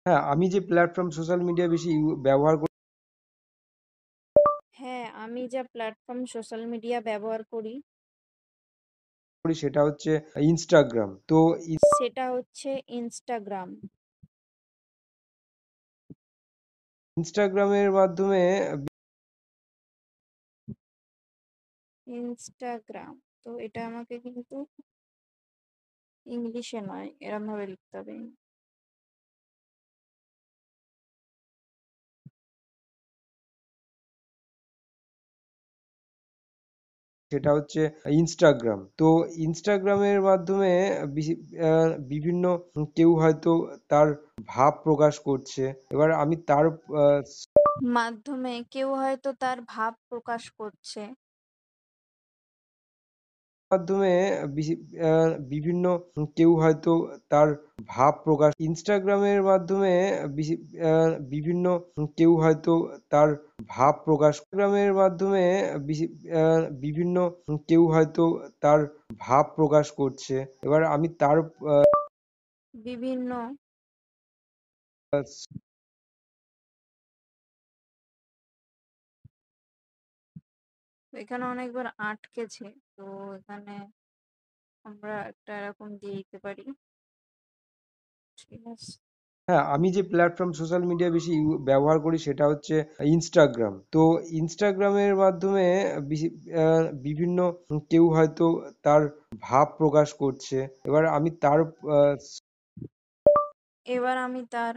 হ্যাঁ, আমি যে প্ল্যাটফর্ম সোশ্যাল মিডিয়া বেশি ব্যবহার হ্যাঁ, আমি যা প্ল্যাটফর্ম সোশ্যাল মিডিয়া ব্যবহার করি করি সেটা হচ্ছে ইনস্টাগ্রাম। তো সেটা হচ্ছে ইনস্টাগ্রাম। ইনস্টাগ্রামের মাধ্যমে ইনস্টাগ্রাম, তো এটা আমাকে কিন্তু ইংলিশে নয়, এরম ভাবে লিখতে হবে। সেটা হচ্ছে ইনস্টাগ্রাম। তো ইনস্টাগ্রামের মাধ্যমে বিভিন্ন কেউ হয়তো তার ভাব প্রকাশ করছে। এবার আমি তার মাধ্যমে কেউ হয়তো তার ভাব প্রকাশ করছে। মাধ্যমে বিভিন্ন কেউ হয়তো তার ভাব প্রকাশ ইনস্টাগ্রামের মাধ্যমে বিভিন্ন কেউ হয়তো তার ভাব প্রকাশ ইনস্টাগ্রামের মাধ্যমে বিভিন্ন কেউ হয়তো তার ভাব প্রকাশ করছে। এবার আমি তার বিভিন্ন আহ, এখানে অনেকবার আটকেছে, তো এখানে আমরা একটা এরকম দিয়ে দিতে পারি। ঠিক আছে। হ্যাঁ, আমি যে প্ল্যাটফর্ম সোশ্যাল মিডিয়া বেশি ব্যবহার করি সেটা হচ্ছে ইনস্টাগ্রাম। তো ইনস্টাগ্রামের মাধ্যমে বিভিন্ন কেউ হয়তো তার ভাব প্রকাশ করছে। এবার আমি তার এবার আমি তার